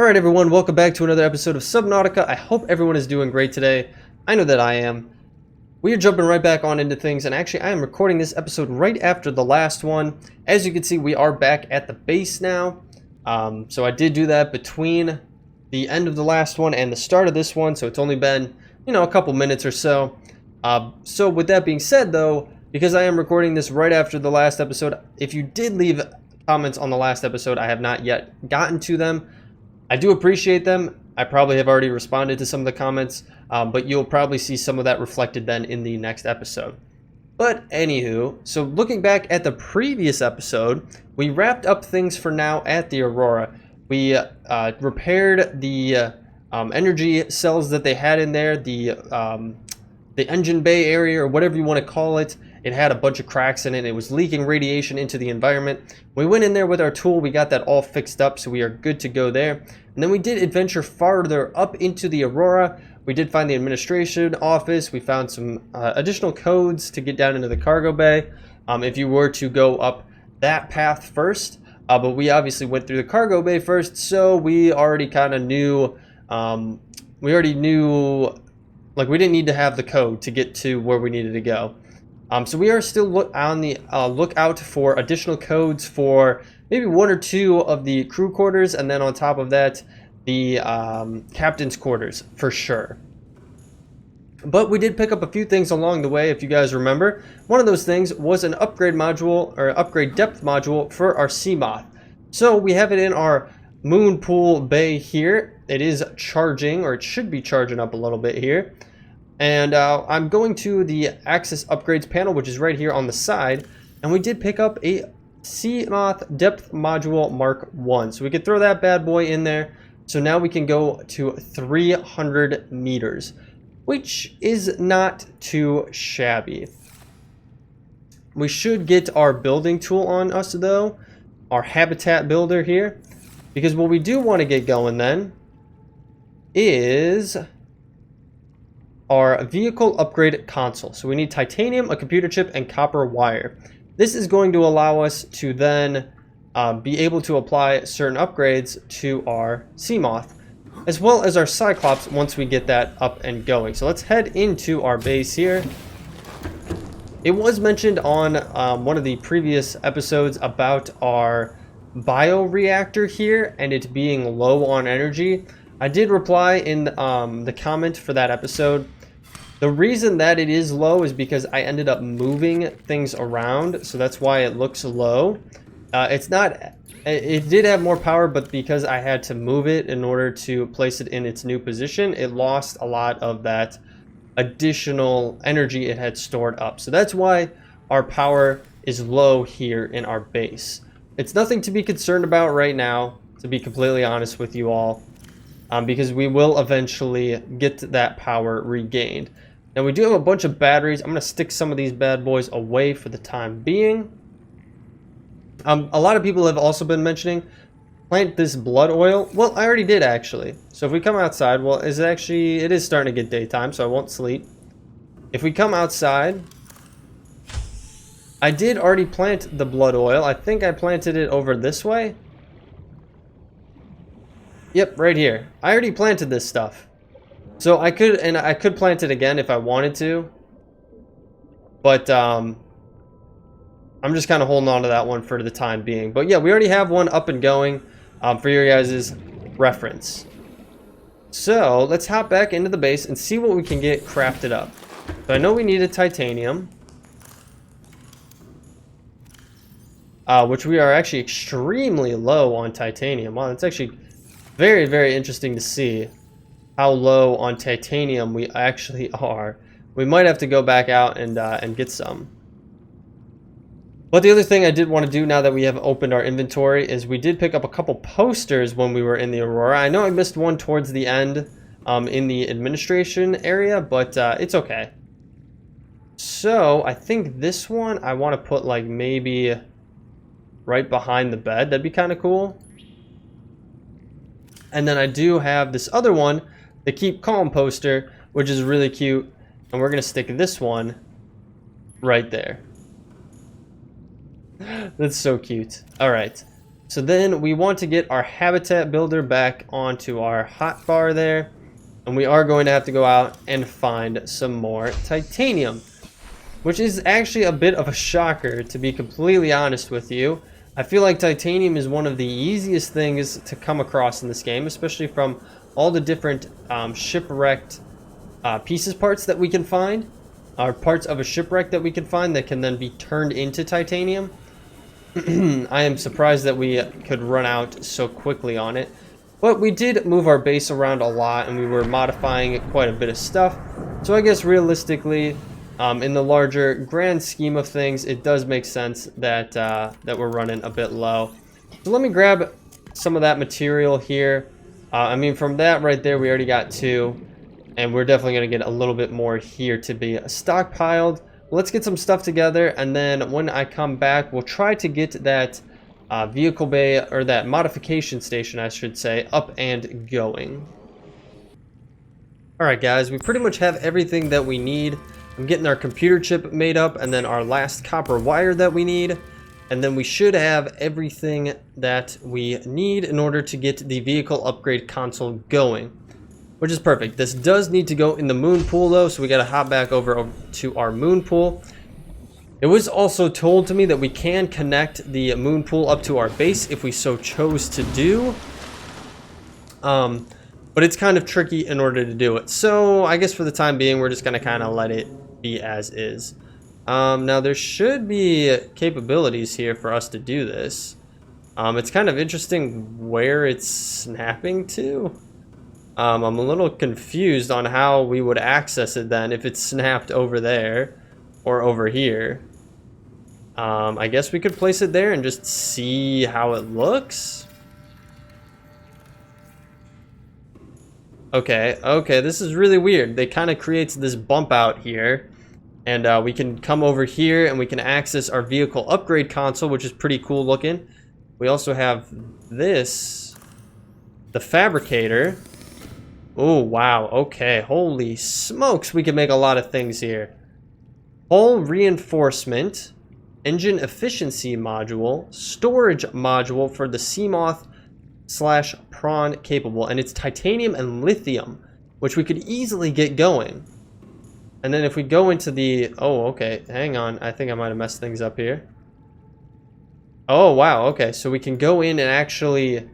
Alright everyone, welcome back to another episode of Subnautica. I hope everyone is doing great today. I know that I am. We are jumping right back on into things, and actually I am recording this episode right after the last one. As you can see, we are back at the base now. So I did do that between the end of the last one and the start of this one, so it's only been, a couple minutes or so. So with that being said though, because I am recording this right after the last episode, if you did leave comments on the last episode, I have not yet gotten to them. I do appreciate them. I probably have already responded to some of the comments, but you'll probably see some of that reflected then in the next episode. But anywho, so looking back at the previous episode, we wrapped up things for now at the Aurora. We repaired the energy cells that they had in there, the engine bay area, or whatever you want to call it. It had a bunch of cracks in it. It was leaking radiation into the environment. We went in there with our tool. We got that all fixed up, so we are good to go there. And then we did adventure farther up into the Aurora. We did find the administration office. We found some additional codes to get down into the cargo bay if you were to go up that path first. But we obviously went through the cargo bay first, so we already kind of knew, like we didn't need to have the code to get to where we needed to go. So we are still on the lookout for additional codes for maybe one or two of the crew quarters, and then on top of that, the captain's quarters for sure. But we did pick up a few things along the way, if you guys remember. One of those things was an upgrade module, or upgrade depth module for our Seamoth. So we have it in our moon pool bay here. It is charging, or it should be charging up a little bit here. And I'm going to the Access Upgrades panel, which is right here on the side. And we did pick up a Seamoth Depth Module Mark 1. So we could throw that bad boy in there. So now we can go to 300 meters, which is not too shabby. We should get our building tool on us though, our habitat builder here. Because what we do want to get going then is our vehicle upgrade console. So we need titanium, a computer chip, and copper wire. This is going to allow us to then be able to apply certain upgrades to our Seamoth, as well as our Cyclops once we get that up and going. So let's head into our base here. It was mentioned on one of the previous episodes about our bioreactor here and it being low on energy. I did reply in the comment for that episode. The reason that it is low is because I ended up moving things around, so that's why it looks low. It did have more power, but because I had to move it in order to place it in its new position, it lost a lot of that additional energy it had stored up. So that's why our power is low here in our base. It's nothing to be concerned about right now, to be completely honest with you all, because we will eventually get that power regained. Now we do have a bunch of batteries. I'm going to stick some of these bad boys away for the time being. A lot of people have also been mentioning, plant this blood oil. Well, I already did actually. So if we come outside, well, it is starting to get daytime, so I won't sleep. If we come outside, I did already plant the blood oil. I think I planted it over this way. Yep, right here. I already planted this stuff. So I could plant it again if I wanted to. But I'm just kind of holding on to that one for the time being. But yeah, we already have one up and going for your guys' reference. So let's hop back into the base and see what we can get crafted up. So I know we needed titanium, which we are actually extremely low on titanium. Wow, that's actually very, very interesting to see how low on titanium we actually are. We might have to go back out and get some. But the other thing I did want to do now that we have opened our inventory is we did pick up a couple posters when we were in the Aurora. I know I missed one towards the end in the administration area, but it's okay. So I think this one I want to put like maybe right behind the bed. That'd be kind of cool. And then I do have this other one, the Keep Calm poster, which is really cute. And we're going to stick this one right there. That's so cute. All right. So then we want to get our habitat builder back onto our hotbar there. And we are going to have to go out and find some more titanium, which is actually a bit of a shocker, to be completely honest with you. I feel like titanium is one of the easiest things to come across in this game, especially from all the different shipwrecked parts that we can find, or parts of a shipwreck that we can find that can then be turned into titanium. I am surprised that we could run out so quickly on it. But we did move our base around a lot, and we were modifying quite a bit of stuff. So I guess realistically, in the larger grand scheme of things, it does make sense that that we're running a bit low. So let me grab some of that material here. I mean, from that right there, we already got 2. And we're definitely going to get a little bit more here to be stockpiled. Let's get some stuff together, and then when I come back, we'll try to get that vehicle bay, or that modification station, I should say, up and going. Alright guys, we pretty much have everything that we need. I'm getting our computer chip made up, and then our last copper wire that we need. And then we should have everything that we need in order to get the vehicle upgrade console going, which is perfect. This does need to go in the moon pool though, so we gotta hop back over to our moon pool. It was also told to me that we can connect the moon pool up to our base if we so chose to do. But it's kind of tricky in order to do it. So I guess for the time being, we're just gonna kind of let it be as is. Now there should be capabilities here for us to do this. It's kind of interesting where it's snapping to. I'm a little confused on how we would access it then if it's snapped over there or over here. I guess we could place it there and just see how it looks. Okay, this is really weird. They kind of creates this bump out here, and we can come over here and we can access our vehicle upgrade console, which is pretty cool looking. We also have this, the fabricator. Oh, wow. Okay. Holy smokes. We can make a lot of things here. Hull reinforcement, engine efficiency module, storage module for the Seamoth / prawn capable. And it's titanium and lithium, which we could easily get going. And then if we go into the... Oh, okay. Hang on. I think I might have messed things up here. Oh, wow. Okay. So we can go in and actually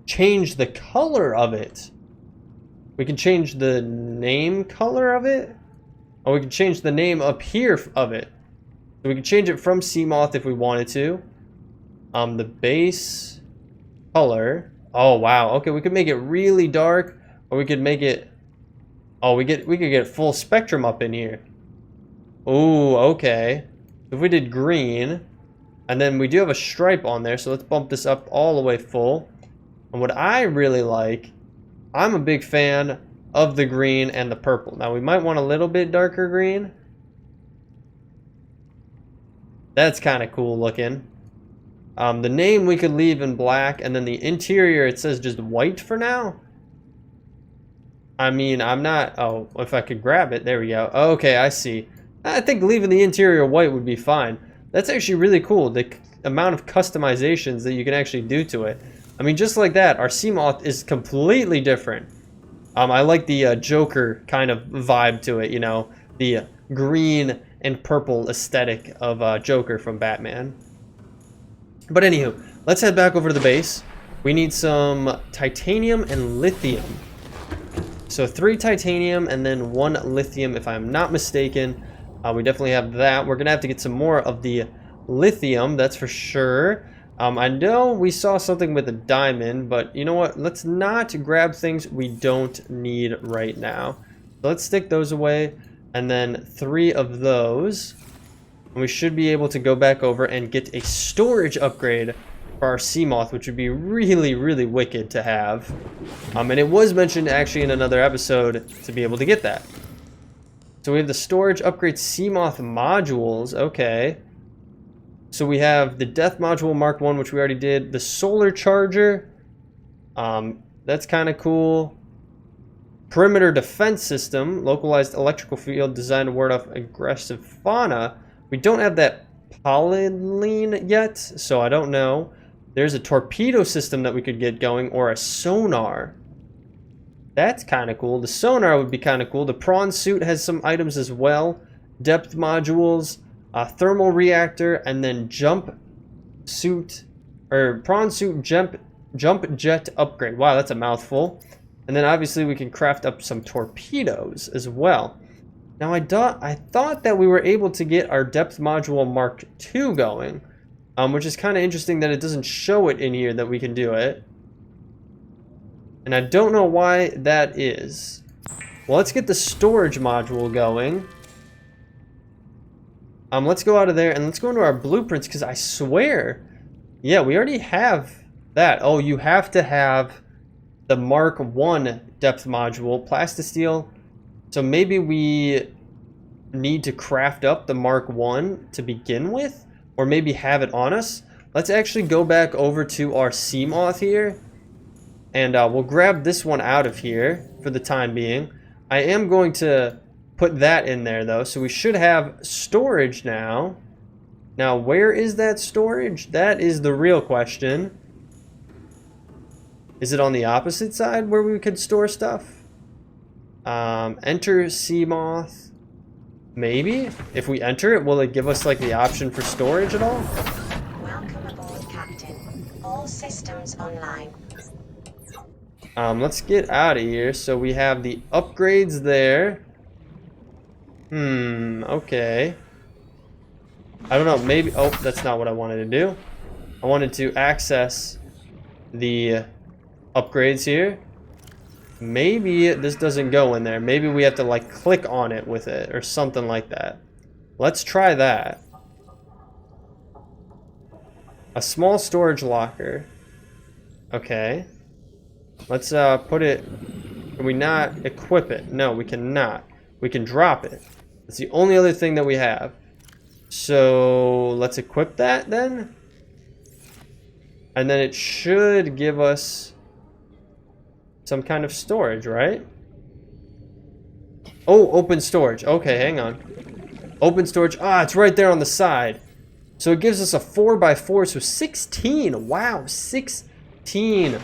change the color of it. We can change the name color of it. Or we can change the name up here of it. So we can change it from Seamoth if we wanted to. The base color. Oh wow. Okay, we could make it really dark, or we could make it. Oh, we could get full spectrum up in here. Oh, okay. If we did green, and then we do have a stripe on there, so let's bump this up all the way full. And what I really like, I'm a big fan of the green and the purple. Now we might want a little bit darker green. That's kind of cool looking. The name we could leave in black, and then the interior, it says just white for now. I mean, I'm not... Oh, if I could grab it. There we go. Okay, I see. I think leaving the interior white would be fine. That's actually really cool, the amount of customizations that you can actually do to it. I mean, just like that, our Seamoth is completely different. I like the Joker kind of vibe to it, you know, the green and purple aesthetic of Joker from Batman. But anywho, let's head back over to the base. We need some titanium and lithium. So 3 titanium and then 1 lithium, if I'm not mistaken. We definitely have that. We're going to have to get some more of the lithium, that's for sure. I know we saw something with a diamond, but you know what? Let's not grab things we don't need right now. So let's stick those away, and then 3 of those. And we should be able to go back over and get a storage upgrade for our Seamoth, which would be really, really wicked to have. And it was mentioned actually in another episode to be able to get that. So we have the storage upgrade Seamoth modules. Okay. So we have the Death Module Mark 1, which we already did. The Solar Charger. That's kind of cool. Perimeter Defense System. Localized electrical field designed to ward off aggressive fauna. We don't have that Polyline yet, so I don't know. There's a torpedo system that we could get going, or a sonar. That's kind of cool. The sonar would be kind of cool. The prawn suit has some items as well. Depth modules, a thermal reactor, and then jump suit, or prawn suit jump jet upgrade. Wow, that's a mouthful. And then obviously we can craft up some torpedoes as well. Now I thought that we were able to get our depth module Mark II going, which is kind of interesting that it doesn't show it in here that we can do it. And I don't know why that is. Well, let's get the storage module going. Let's go out of there and let's go into our blueprints, because I swear, yeah, we already have that. Oh, you have to have the Mark I depth module, plastisteel. So maybe we need to craft up the Mark I to begin with, or maybe have it on us. Let's actually go back over to our sea moth here, and we'll grab this one out of here for the time being. I am going to put that in there though, so we should have storage now. Now, where is that storage? That is the real question. Is it on the opposite side where we could store stuff? Enter sea moth. Maybe? If we enter it, will it give us like the option for storage at all? Welcome aboard, Captain. All systems online. Let's get out of here. So we have the upgrades there. Okay. I don't know, maybe, oh, that's not what I wanted to do. I wanted to access the upgrades here. Maybe this doesn't go in there. Maybe we have to like click on it with it or something like that. Let's try that. A small storage locker. Okay. Let's put it, can we not equip it? No, we cannot. We can drop it. That's the only other thing that we have. So let's equip that then. And then it should give us some kind of storage, right? Oh, open storage. Okay, hang on. Open storage. Ah, it's right there on the side. So it gives us a 4x4, so 16. Wow, 16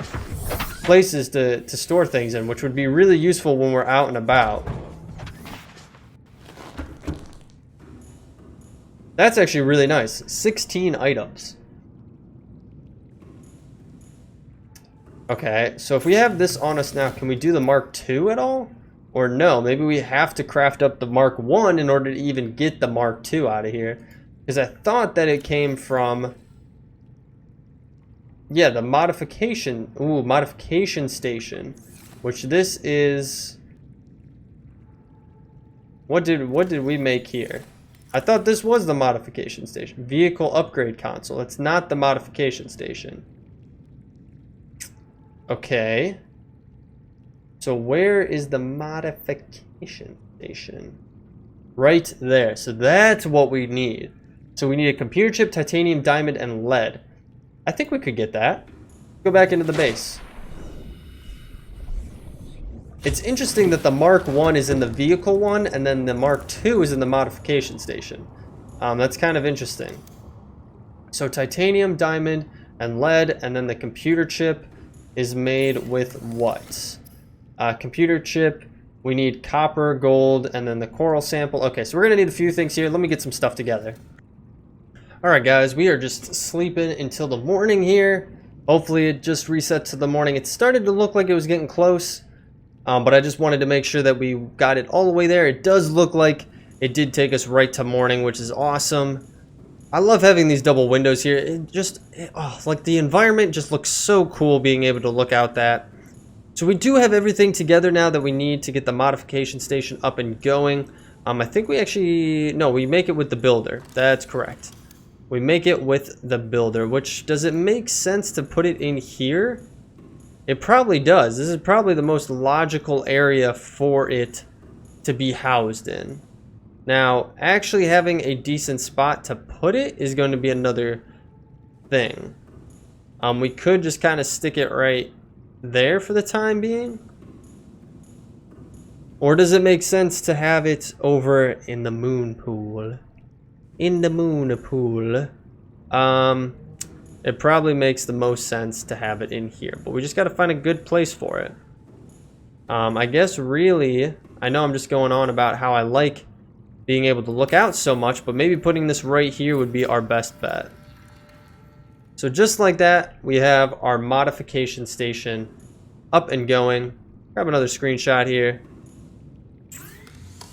places to store things in, which would be really useful when we're out and about. That's actually really nice. 16 items. Okay, so if we have this on us now, can we do the Mark II at all? Or no, maybe we have to craft up the Mark I in order to even get the Mark II out of here. Because I thought that it came from, yeah, the modification, modification station. Which this is, what did we make here? I thought this was the modification station. Vehicle upgrade console. It's not the modification station. Okay. So where is the modification station? Right there. So that's what we need. So we need a computer chip, titanium, diamond, and lead. I think we could get that. Go back into the base. It's interesting that the Mark I is in the vehicle one, and then the Mark II is in the modification station. That's kind of interesting. So titanium, diamond, and lead, and then the computer chip is made with what? Computer chip, we need copper, gold, and then the coral sample. Okay, so we're gonna need a few things here. Let me get some stuff together. Alright guys, we are just sleeping until the morning here. Hopefully it just resets to the morning. It started to look like it was getting close, but I just wanted to make sure that we got it all the way there. It does look like it did take us right to morning, which is awesome. I love having these double windows here. It just, like the environment just looks so cool being able to look out that. So we do have everything together now that we need to get the modification station up and going. I think we actually, no, we make it with the builder. That's correct. We make it with the builder, which, does it make sense to put it in here? It probably does. This is probably the most logical area for it to be housed in. Now, actually having a decent spot to put it is going to be another thing. We could just kind of stick it right there for the time being. Or does it make sense to have it over in the moon pool? In the moon pool. it probably makes the most sense to have it in here. But we just got to find a good place for it. I guess really, I know I'm just going on about how I like being able to look out so much, but maybe putting this right here would be our best bet. So just like that, we have our modification station up and going. Grab another screenshot here.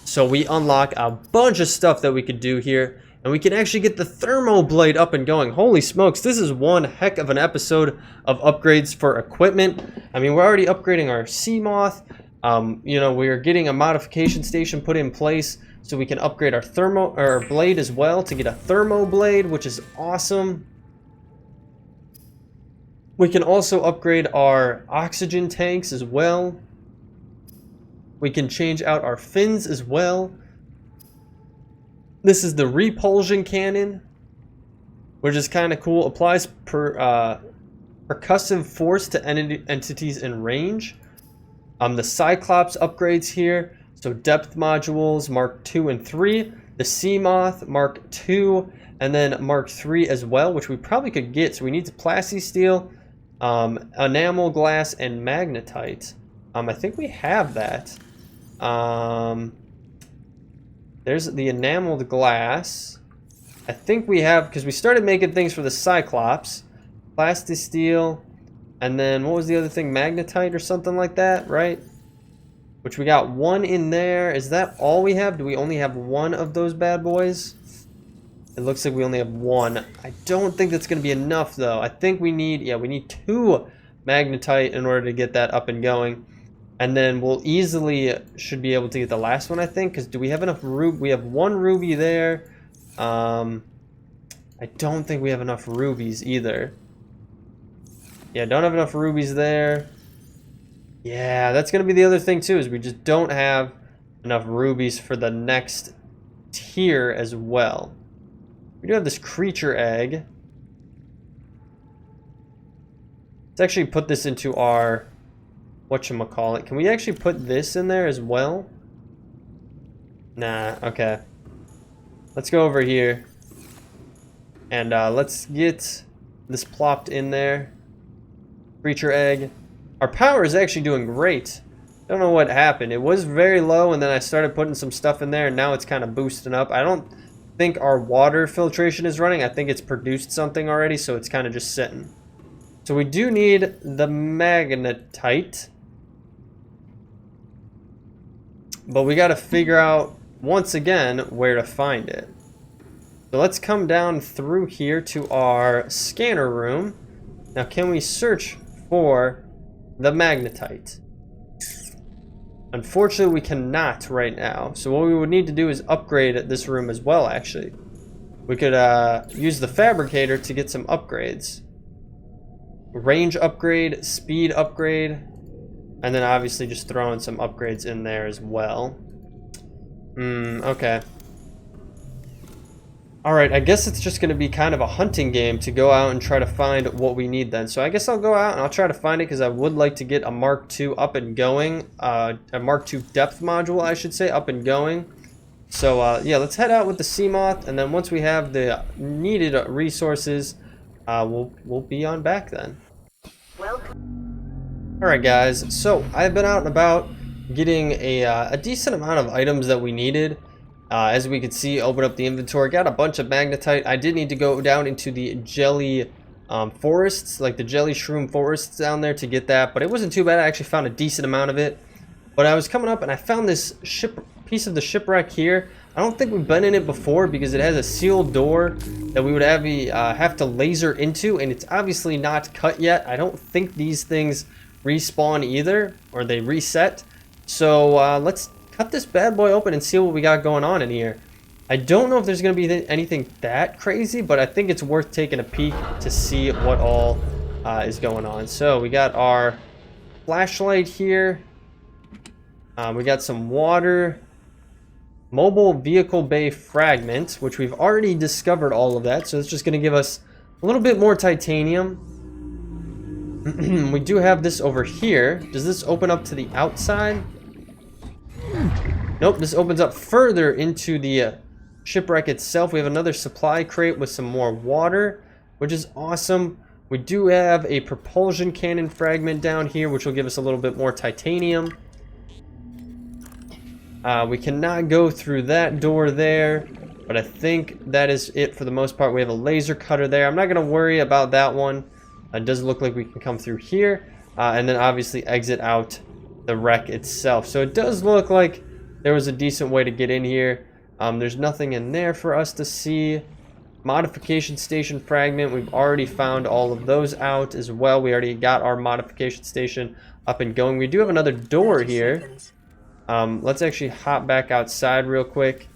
So we unlock a bunch of stuff that we could do here, and we can actually get the thermo blade up and going. Holy smokes, this is one heck of an episode of upgrades for equipment. I mean, we're already upgrading our sea moth. You know, we're getting a modification station put in place so we can upgrade our blade as well to get a thermo blade, which is awesome. We can also upgrade our oxygen tanks as well. We can change out our fins as well. This is the repulsion cannon, which is kind of cool. Applies percussive force to entities in range. The Cyclops upgrades here. So depth modules Mark 2 and 3. The Sea Moth Mark 2 and then Mark 3 as well, which we probably could get. So we need plastisteel, enamel glass, and magnetite. I think we have that. There's the enameled glass. I think we have, because we started making things for the Cyclops. Plastisteel, and then what was the other thing? Magnetite or something like that, right? Which we got one in there. Is that all we have? Do we only have one of those bad boys? It looks like we only have one. I don't think that's going to be enough, though. I think we need, yeah, we need 2 magnetite in order to get that up and going. And then we'll easily should be able to get the last one, I think. Because do we have enough ruby? We have 1 ruby there. I don't think we have enough rubies either. Yeah, don't have enough rubies there. Yeah, that's going to be the other thing, too, is we just don't have enough rubies for the next tier as well. We do have this creature egg. Let's actually put this into our... whatchamacallit. Can we actually put this in there as well? Nah, okay. Let's go over here. And let's get this plopped in there. Creature egg. Our power is actually doing great. Don't know what happened. It was very low and then I started putting some stuff in there and now it's kind of boosting up. I don't think our water filtration is running. I think it's produced something already, so it's kind of just sitting. So we do need the magnetite. But we got to figure out, once again, where to find it. So let's come down through here to our scanner room. Now, can we search for the magnetite? Unfortunately, we cannot right now. So what we would need to do is upgrade this room as well, actually. We could use the fabricator to get some upgrades. Range upgrade, speed upgrade, and then obviously just throwing some upgrades in there as well. Okay. Alright, I guess it's just going to be kind of a hunting game to go out and try to find what we need then. So I guess I'll go out and I'll try to find it because I would like to get a Mark II up and going. A Mark II depth module, I should say, up and going. So yeah, let's head out with the Sea Moth, and then once we have the needed resources, we'll be on back then. Alright guys, so I've been out and about getting a decent amount of items that we needed. As we could see, open up the inventory, got a bunch of magnetite. I did need to go down into the jelly forests, like the jelly shroom forests down there to get that, but it wasn't too bad. I actually found a decent amount of it. But I was coming up and I found this piece of the shipwreck here. I don't think we've been in it before because it has a sealed door that we would have to laser into, and it's obviously not cut yet. I don't think these things respawn either, or they reset. So let's cut this bad boy open and see what we got going on in here. I don't know if there's going to be anything that crazy, but I think it's worth taking a peek to see what all is going on. So we got our flashlight here. We got some water. Mobile vehicle bay fragment, which we've already discovered all of that. So it's just going to give us a little bit more titanium. We do have this over here. Does this open up to the outside? Nope, this opens up further into the shipwreck itself. We have another supply crate with some more water, which is awesome. We do have a propulsion cannon fragment down here, which will give us a little bit more titanium. We cannot go through that door there, but I think that is it for the most part. We have a laser cutter there. I'm not going to worry about that one. It does look like we can come through here, and then obviously exit out the wreck itself. So it does look like there was a decent way to get in here. There's nothing in there for us to see. Modification station fragment, we've already found all of those out as well. We already got our modification station up and going. We do have another door here. Let's actually hop back outside real quick.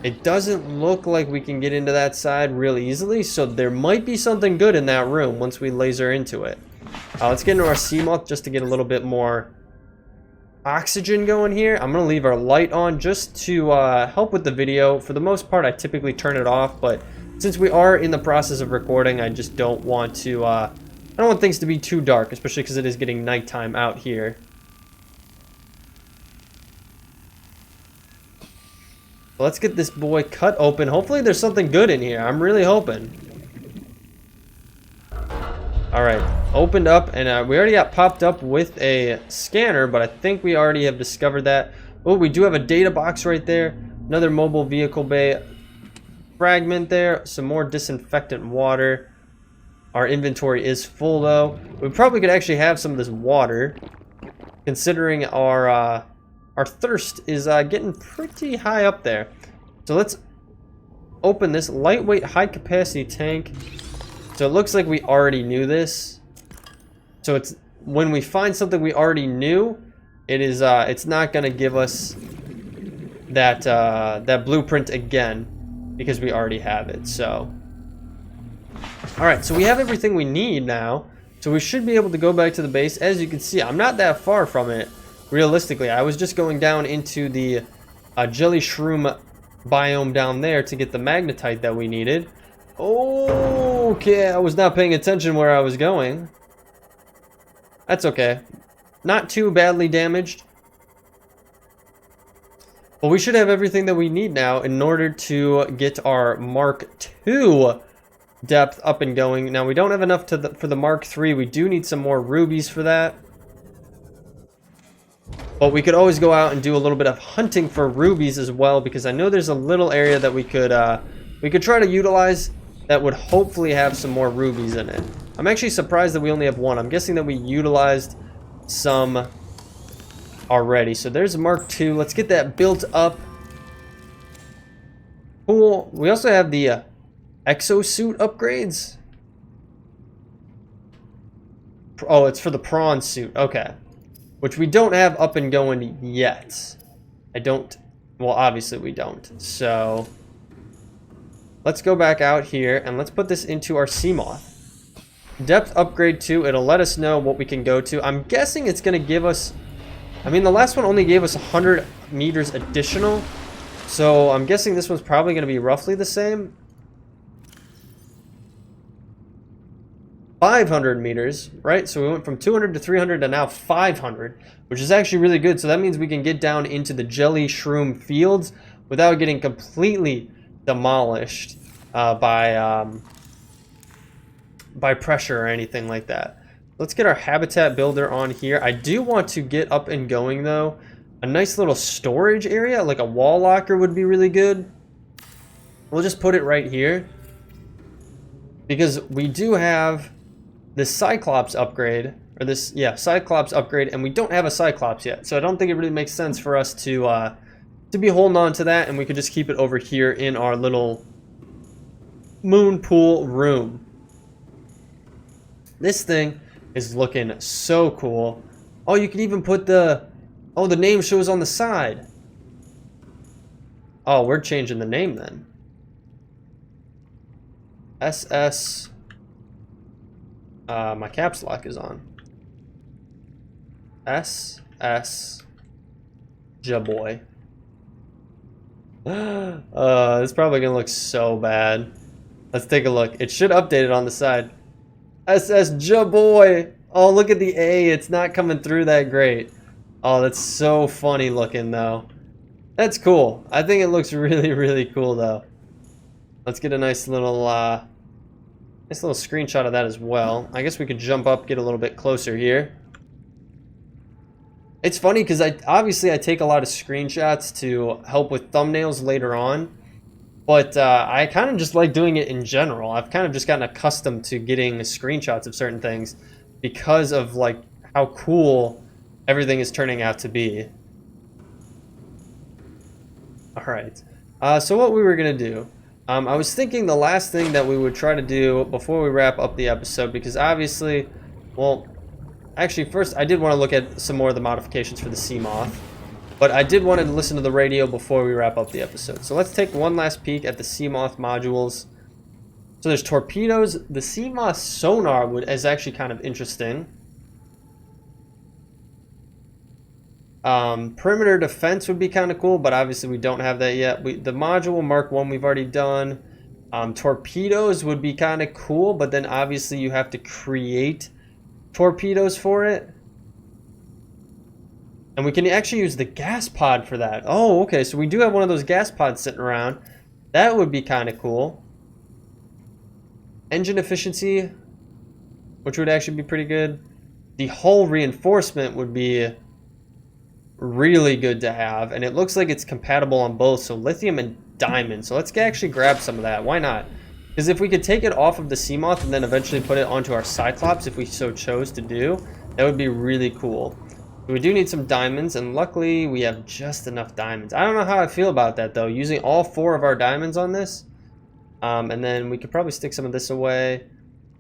It doesn't look like we can get into that side real easily, so there might be something good in that room once we laser into it. Let's get into our Seamoth just to get a little bit more oxygen going here. I'm going to leave our light on just to help with the video. For the most part, I typically turn it off, but since we are in the process of recording, I just don't want to, I don't want things to be too dark, especially because it is getting nighttime out here. Let's get this boy cut open. Hopefully there's something good in here. I'm really hoping. Alright, opened up, and we already got popped up with a scanner, but I think we already have discovered that. Oh, we do have a data box right there. Another mobile vehicle bay fragment there. Some more disinfectant water. Our inventory is full, though. We probably could actually have some of this water, considering our thirst is getting pretty high up there. So let's open this lightweight high-capacity tank. So it looks like we already knew this. So it's when we find something we already knew, it is it's not gonna give us that that blueprint again because we already have it. So all right, so we have everything we need now. So we should be able to go back to the base. As you can see, I'm not that far from it. Realistically, I was just going down into the jelly shroom biome down there to get the magnetite that we needed. Okay, I was not paying attention where I was going. That's okay. Not too badly damaged. But we should have everything that we need now in order to get our Mark II depth up and going. Now, we don't have enough for the Mark III. We do need some more rubies for that. But we could always go out and do a little bit of hunting for rubies as well, because I know there's a little area that we could try to utilize that would hopefully have some more rubies in it. I'm actually surprised that we only have one. I'm guessing that we utilized some already. So there's Mark II. Let's get that built up. Cool. We also have the exosuit upgrades. Oh, it's for the prawn suit. Okay. Which we don't have up and going yet. Well, obviously we don't. So let's go back out here and let's put this into our Seamoth. Depth upgrade 2, it'll let us know what we can go to. I'm guessing it's going to give us, I mean, the last one only gave us 100 meters additional. So I'm guessing this one's probably going to be roughly the same. 500 meters, right? So we went from 200 to 300 to now 500, which is actually really good. So that means we can get down into the jelly shroom fields without getting completely demolished by pressure or anything like that. Let's get our habitat builder on here. I do want to get up and going though. A nice little storage area, like a wall locker, would be really good. We'll just put it right here because we do have this Cyclops upgrade, or this, yeah, Cyclops upgrade, and we don't have a Cyclops yet, so I don't think it really makes sense for us to be holding on to that, and we could just keep it over here in our little moon pool room. This thing is looking so cool. Oh, you can even put the name shows on the side. Oh, we're changing the name then. SS. My caps lock is on. SS Jaboy. It's probably gonna look so bad. Let's take a look. It should update it on the side. SS Jaboy. Oh, look at the A. It's not coming through that great. Oh, that's so funny looking though. That's cool. I think it looks really, really cool though. Let's get a nice little Nice little screenshot of that as well. I guess we could jump up, get a little bit closer here. It's funny because obviously I take a lot of screenshots to help with thumbnails later on, but I kind of just like doing it in general. I've kind of just gotten accustomed to getting screenshots of certain things because of like how cool everything is turning out to be. All right. So what we were gonna do, I was thinking the last thing that we would try to do before we wrap up the episode, because obviously, well, actually first I did want to look at some more of the modifications for the Seamoth, but I did want to listen to the radio before we wrap up the episode. So let's take one last peek at the Seamoth modules. So there's torpedoes. The Seamoth sonar is actually kind of interesting. Perimeter defense would be kind of cool, but obviously we don't have that yet. The module Mark 1 we've already done. Torpedoes would be kind of cool, but then obviously you have to create torpedoes for it. And we can actually use the gas pod for that. Oh, okay, so we do have one of those gas pods sitting around. That would be kind of cool. Engine efficiency, which would actually be pretty good. The hull reinforcement would be really good to have, and it looks like it's compatible on both, so lithium and diamond. So let's actually grab some of that. Why not? Because if we could take it off of the Seamoth and then eventually put it onto our Cyclops, if we so chose to do, that would be really cool. We do need some diamonds, and luckily we have just enough diamonds. I don't know how I feel about that though, using all 4 of our diamonds on this. And then we could probably stick some of this away.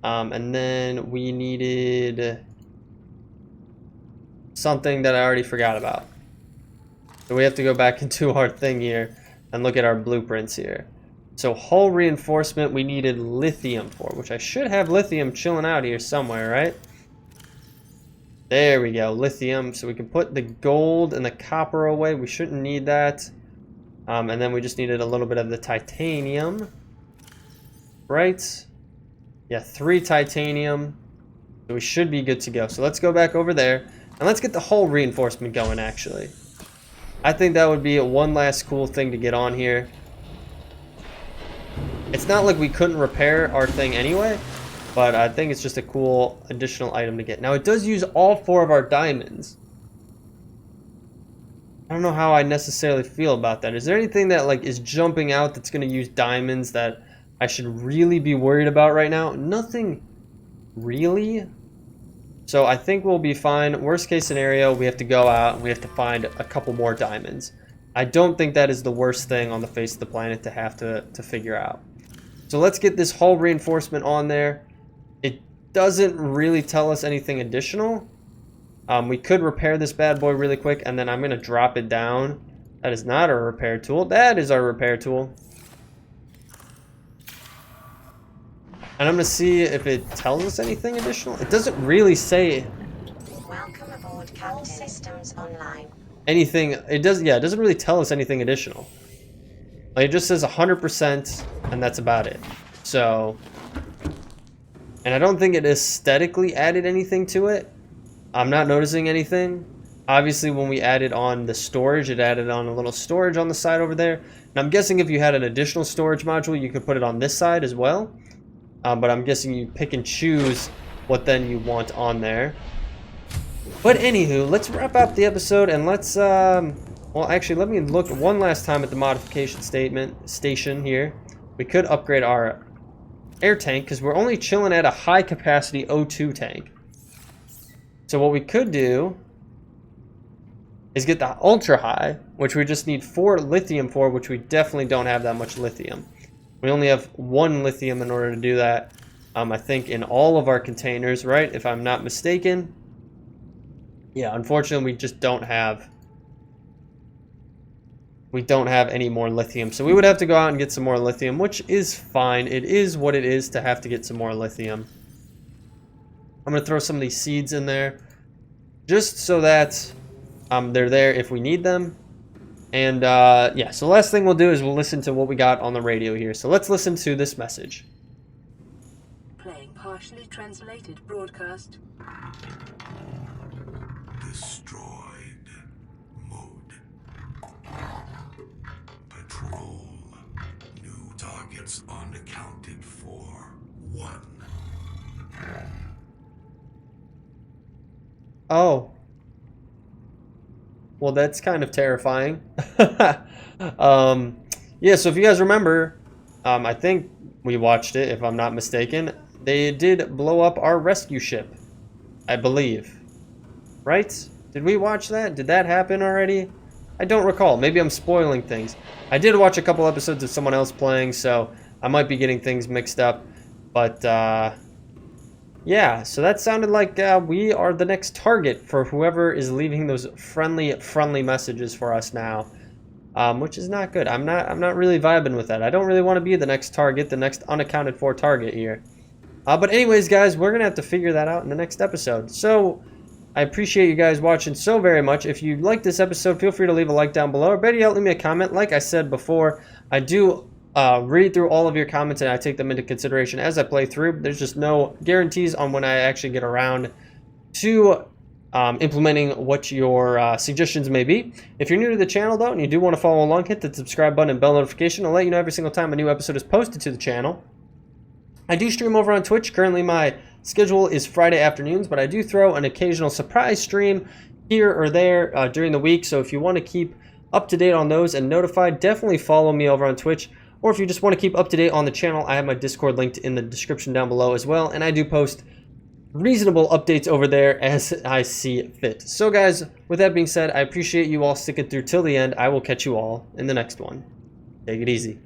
And then we needed something that I already forgot about. So we have to go back into our thing here and look at our blueprints here. So hull reinforcement we needed lithium for, which I should have lithium chilling out here somewhere, right? There we go, lithium. So we can put the gold and the copper away. We shouldn't need that. And then we just needed a little bit of the titanium. Right? Yeah, 3 titanium. So we should be good to go. So let's go back over there. And let's get the hull reinforcement going, actually. I think that would be one last cool thing to get on here. It's not like we couldn't repair our thing anyway, but I think it's just a cool additional item to get. Now, it does use all 4 of our diamonds. I don't know how I necessarily feel about that. Is there anything that like is jumping out that's going to use diamonds that I should really be worried about right now? Nothing really. So I think we'll be fine. Worst case scenario, we have to go out and we have to find a couple more diamonds. I don't think that is the worst thing on the face of the planet to have to figure out. So let's get this hull reinforcement on there. It doesn't really tell us anything additional. We could repair this bad boy really quick, and then I'm going to drop it down. That is not our repair tool. That is our repair tool. And I'm going to see if it tells us anything additional. It doesn't really say Welcome aboard, Captain. All systems online. anything. It doesn't really tell us anything additional. Like, it just says 100%, and that's about it. So, and I don't think it aesthetically added anything to it. I'm not noticing anything. Obviously, when we added on the storage, it added on a little storage on the side over there. And I'm guessing if you had an additional storage module, you could put it on this side as well. But I'm guessing you pick and choose what then you want on there. But anywho, let's wrap up the episode and let's, well, actually, let me look one last time at the modification station here. We could upgrade our air tank because we're only chilling at a high capacity O2 tank. So what we could do is get the ultra high, which we just need 4 lithium for, which we definitely don't have that much lithium. We only have 1 lithium in order to do that. I think in all of our containers, right? If I'm not mistaken. Yeah, unfortunately, we just don't have. We don't have any more lithium, so we would have to go out and get some more lithium, which is fine. It is what it is to have to get some more lithium. I'm gonna throw some of these seeds in there, just so that they're there if we need them. And yeah, so the last thing we'll do is we'll listen to what we got on the radio here. So let's listen to this message. Playing partially translated broadcast. Destroyed. Mode. Patrol. New targets unaccounted for. 1. Oh. Well, that's kind of terrifying. Yeah, so if you guys remember, I think we watched it, if I'm not mistaken. They did blow up our rescue ship, I believe. Right? Did we watch that? Did that happen already? I don't recall. Maybe I'm spoiling things. I did watch a couple episodes of someone else playing, so I might be getting things mixed up. But, yeah, so that sounded like we are the next target for whoever is leaving those friendly messages for us now, which is not good. I'm not really vibing with that. I don't really want to be the next target, the next unaccounted for target here. But anyways, guys, we're gonna have to figure that out in the next episode. So I appreciate you guys watching so very much. If you like this episode, feel free to leave a like down below, or better yet, leave me a comment. Like I said before, I do read through all of your comments and I take them into consideration as I play through. There's just no guarantees on when I actually get around to implementing what your suggestions may be. If you're new to the channel though and you do want to follow along, hit the subscribe button and bell notification. I'll let you know every single time a new episode is posted to the channel. I do stream over on Twitch. Currently my schedule is Friday afternoons, but I do throw an occasional surprise stream here or there during the week. So if you want to keep up to date on those and notified, definitely follow me over on Twitch. Or if you just want to keep up to date on the channel, I have my Discord linked in the description down below as well. And I do post reasonable updates over there as I see fit. So guys, with that being said, I appreciate you all sticking through till the end. I will catch you all in the next one. Take it easy.